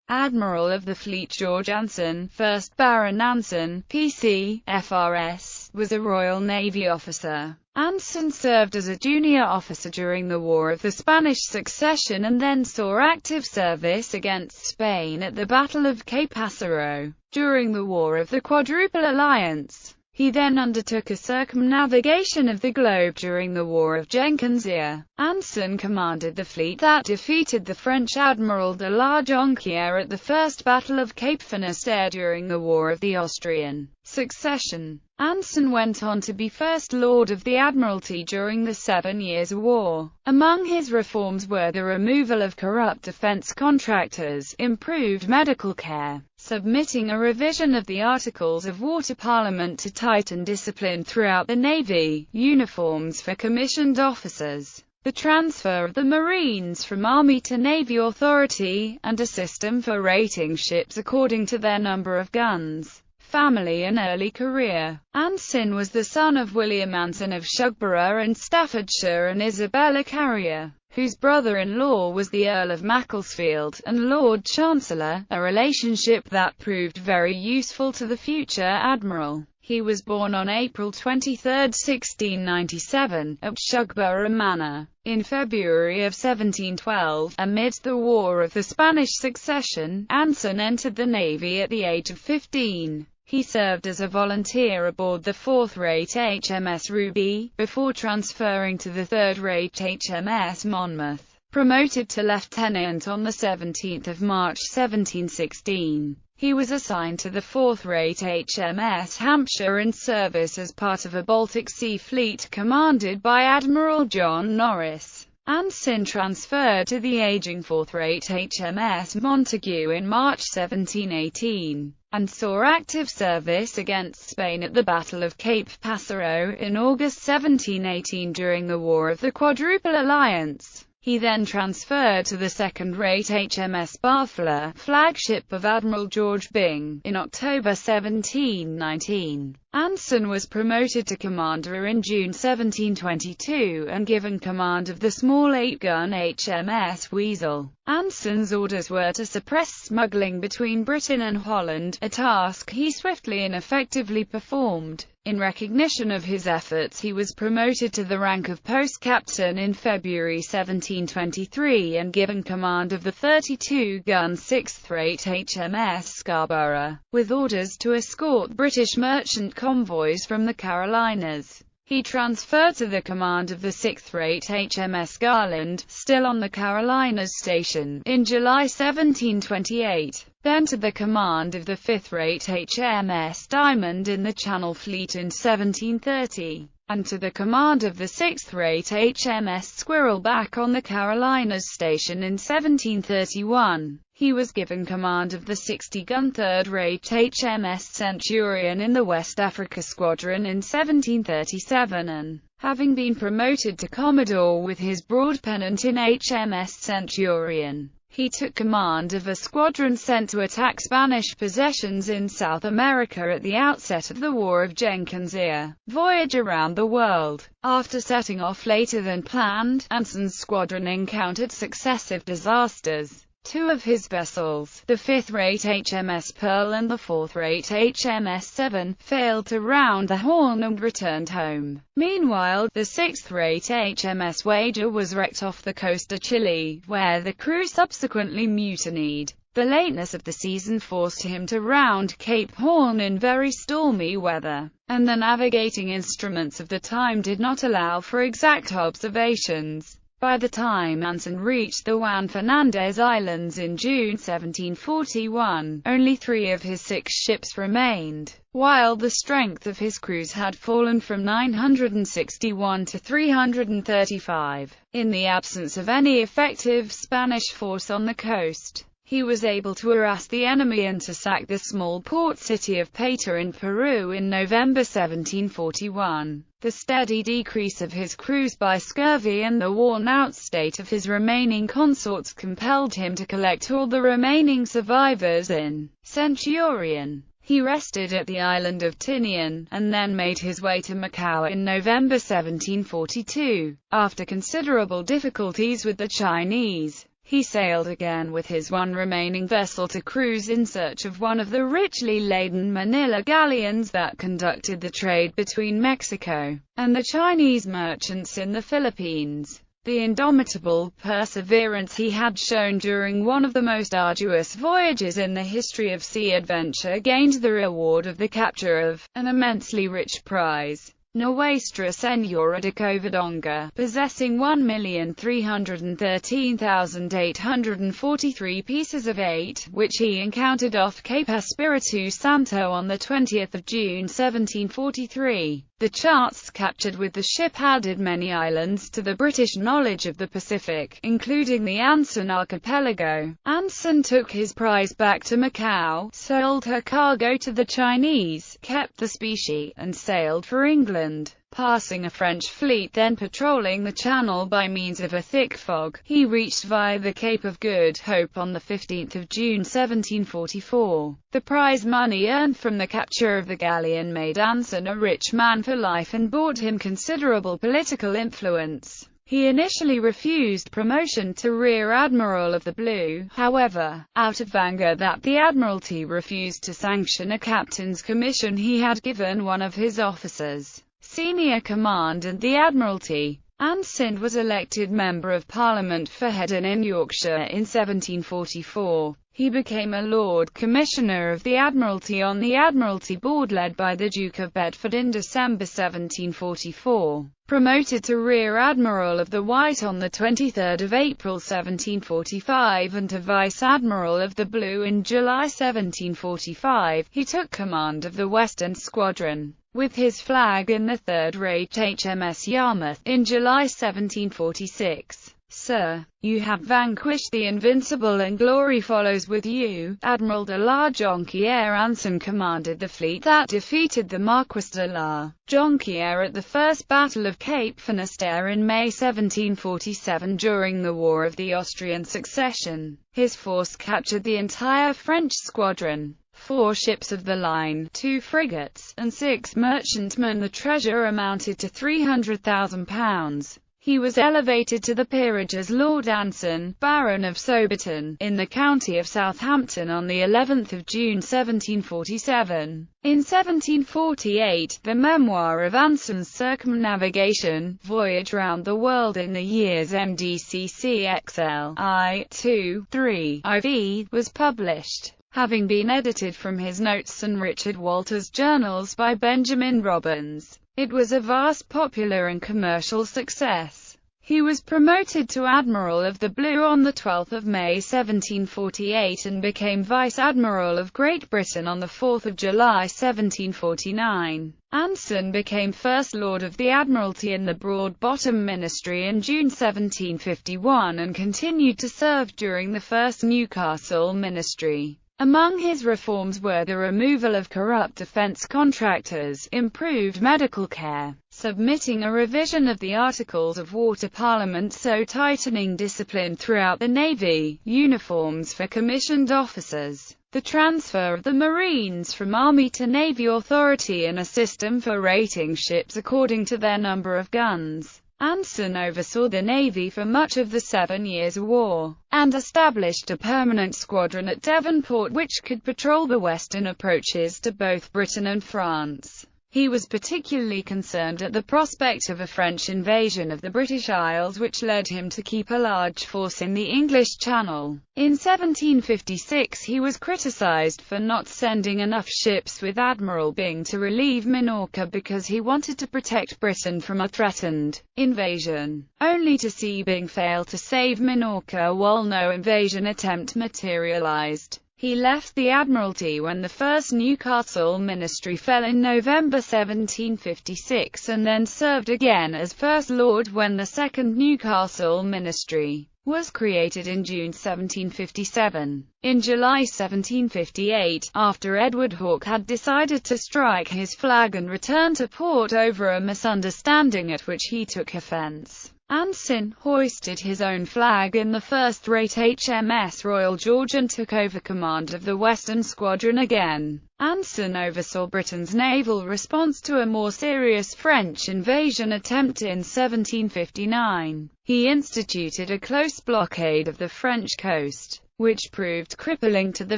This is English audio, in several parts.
Admiral of the Fleet George Anson, 1st Baron Anson, P.C., F.R.S., was a Royal Navy officer. Anson served as a junior officer during the War of the Spanish Succession and then saw active service against Spain at the Battle of Cape Passaro. During the War of the Quadruple Alliance, he then undertook a circumnavigation of the globe during the War of Jenkins' Ear. Anson commanded the fleet that defeated the French Admiral de la Jonquière at the First Battle of Cape Finisterre during the War of the Austrian Succession. Anson went on to be First Lord of the Admiralty during the 7 Years' War. Among his reforms were the removal of corrupt defense contractors, improved medical care, submitting a revision of the Articles of War to Parliament to tighten discipline throughout the Navy, uniforms for commissioned officers, the transfer of the Marines from Army to Navy Authority, and a system for rating ships according to their number of guns. Family and early career. Anson was the son of William Anson of Shugborough in Staffordshire and Isabella Carrier, whose brother-in-law was the Earl of Macclesfield, and Lord Chancellor, a relationship that proved very useful to the future admiral. He was born on April 23, 1697, at Shugborough Manor. In February of 1712, amidst the War of the Spanish Succession, Anson entered the Navy at the age of 15. He served as a volunteer aboard the 4th-rate HMS Ruby, before transferring to the 3rd-rate HMS Monmouth, promoted to lieutenant on 17 March 1716. He was assigned to the 4th-rate HMS Hampshire in service as part of a Baltic Sea Fleet commanded by Admiral John Norris. Anson transferred to the aging 4th-rate HMS Montague in March 1718, and saw active service against Spain at the Battle of Cape Passaro in August 1718 during the War of the Quadruple Alliance. He then transferred to the 2nd-rate HMS Barfleur, flagship of Admiral George Byng, in October 1719. Anson was promoted to commander in June 1722 and given command of the small 8-gun HMS Weasel. Anson's orders were to suppress smuggling between Britain and Holland, a task he swiftly and effectively performed. In recognition of his efforts, he was promoted to the rank of post-captain in February 1723 and given command of the 32-gun 6th-rate HMS Scarborough, with orders to escort British merchant convoys from the Carolinas. He transferred to the command of the 6th-rate HMS Garland, still on the Carolinas station, in July 1728, then to the command of the 5th-rate HMS Diamond in the Channel Fleet in 1730, and to the command of the 6th-rate HMS Squirrelback on the Carolinas station in 1731. He was given command of the 60-gun 3rd-rate HMS Centurion in the West Africa Squadron in 1737 and, having been promoted to Commodore with his broad pennant in HMS Centurion, he took command of a squadron sent to attack Spanish possessions in South America at the outset of the War of Jenkins' Ear. Voyage around the world. After setting off later than planned, Anson's squadron encountered successive disasters. Two of his vessels, the 5th-rate HMS Pearl and the 4th-rate HMS Severn, failed to round the Horn and returned home. Meanwhile, the 6th-rate HMS Wager was wrecked off the coast of Chile, where the crew subsequently mutinied. The lateness of the season forced him to round Cape Horn in very stormy weather, and the navigating instruments of the time did not allow for exact observations. By the time Anson reached the Juan Fernandez Islands in June 1741, only 3 of his 6 ships remained, while the strength of his crews had fallen from 961 to 335. In the absence of any effective Spanish force on the coast, he was able to harass the enemy and to sack the small port city of Paita in Peru in November 1741. The steady decrease of his crews by scurvy and the worn-out state of his remaining consorts compelled him to collect all the remaining survivors in Centurion. He rested at the island of Tinian, and then made his way to Macau in November 1742. After considerable difficulties with the Chinese, He sailed again with his one remaining vessel to cruise in search of one of the richly laden Manila galleons that conducted the trade between Mexico and the Chinese merchants in the Philippines. The indomitable perseverance he had shown during one of the most arduous voyages in the history of sea adventure gained the reward of the capture of an immensely rich prize, Nuestra Señora de Covadonga, possessing 1,313,843 pieces of eight, which he encountered off Cape Espiritu Santo on 20 June 1743. The charts captured with the ship added many islands to the British knowledge of the Pacific, including the Anson archipelago. Anson took his prize back to Macau, sold her cargo to the Chinese, kept the specie, and sailed for England. Passing a French fleet then patrolling the channel by means of a thick fog, he reached via the Cape of Good Hope on 15 June 1744. The prize money earned from the capture of the galleon made Anson a rich man for life and brought him considerable political influence. He initially refused promotion to Rear Admiral of the Blue, however, out of anger that the Admiralty refused to sanction a captain's commission he had given one of his officers. Senior command in the Admiralty. Anson was elected Member of Parliament for Headon in Yorkshire in 1744. He became a Lord Commissioner of the Admiralty on the Admiralty Board led by the Duke of Bedford in December 1744. Promoted to Rear Admiral of the White on 23 April 1745 and to Vice Admiral of the Blue in July 1745, he took command of the Western Squadron, with his flag in the third-rate HMS Yarmouth, in July 1746. Sir, you have vanquished the invincible and glory follows with you. Admiral de la Jonquière Anson commanded the fleet that defeated the Marquis de la Jonquière at the First Battle of Cape Finisterre in May 1747 during the War of the Austrian Succession. His force captured the entire French squadron, 4 ships of the line, 2 frigates, and 6 merchantmen. The treasure amounted to £300,000. He was elevated to the peerage as Lord Anson, Baron of Soberton, in the county of Southampton on the 11th of June 1747. In 1748, the memoir of Anson's circumnavigation, Voyage Round the World in the Years MDCCXL, I, 3, IV, was published, having been edited from his notes and Richard Walter's journals by Benjamin Robbins. It was a vast popular and commercial success. He was promoted to Admiral of the Blue on 12 May 1748 and became Vice Admiral of Great Britain on 4 July 1749. Anson became First Lord of the Admiralty in the Broad-Bottom Ministry in June 1751 and continued to serve during the First Newcastle Ministry. Among his reforms were the removal of corrupt defense contractors, improved medical care, submitting a revision of the Articles of War to Parliament so tightening discipline throughout the Navy, uniforms for commissioned officers, the transfer of the Marines from Army to Navy authority and a system for rating ships according to their number of guns. Anson oversaw the Navy for much of the 7 Years' War, and established a permanent squadron at Devonport which could patrol the western approaches to both Britain and France. He was particularly concerned at the prospect of a French invasion of the British Isles, which led him to keep a large force in the English Channel. In 1756 he was criticised for not sending enough ships with Admiral Byng to relieve Minorca because he wanted to protect Britain from a threatened invasion, only to see Byng fail to save Minorca while no invasion attempt materialised. He left the Admiralty when the First Newcastle Ministry fell in November 1756 and then served again as First Lord when the Second Newcastle Ministry was created in June 1757. In July 1758, after Edward Hawke had decided to strike his flag and return to port over a misunderstanding at which he took offence, Anson hoisted his own flag in the first-rate HMS Royal George and took over command of the Western Squadron again. Anson oversaw Britain's naval response to a more serious French invasion attempt in 1759. He instituted a close blockade of the French coast, which proved crippling to the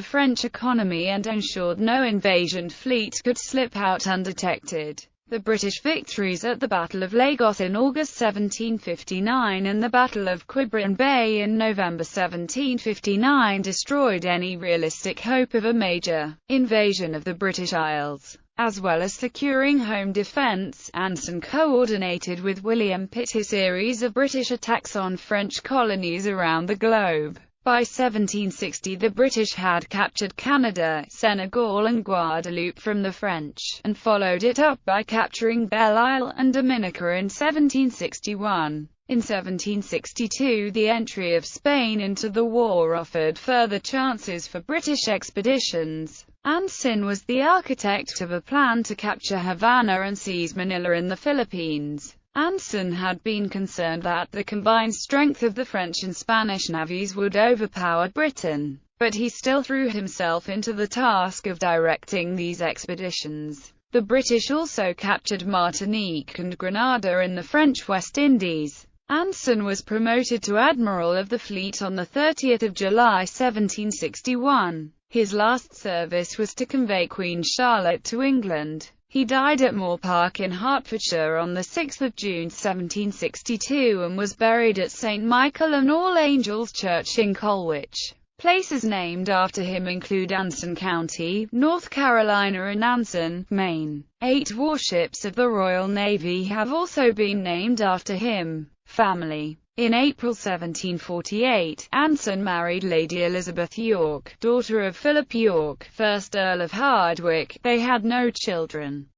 French economy and ensured no invasion fleet could slip out undetected. The British victories at the Battle of Lagos in August 1759 and the Battle of Quiberon Bay in November 1759 destroyed any realistic hope of a major invasion of the British Isles. As well as securing home defence, Anson coordinated with William Pitt a series of British attacks on French colonies around the globe. By 1760 the British had captured Canada, Senegal and Guadeloupe from the French, and followed it up by capturing Belle Isle and Dominica in 1761. In 1762 the entry of Spain into the war offered further chances for British expeditions. Anson was the architect of a plan to capture Havana and seize Manila in the Philippines. Anson had been concerned that the combined strength of the French and Spanish navies would overpower Britain, but he still threw himself into the task of directing these expeditions. The British also captured Martinique and Grenada in the French West Indies. Anson was promoted to Admiral of the Fleet on 30 July 1761. His last service was to convey Queen Charlotte to England. He died at Moor Park in Hertfordshire on 6 June 1762 and was buried at St. Michael and All Angels Church in Colwich. Places named after him include Anson County, North Carolina and Anson, Maine. 8 warships of the Royal Navy have also been named after him. Family. In April 1748, Anson married Lady Elizabeth York, daughter of Philip York, 1st Earl of Hardwicke. They had no children.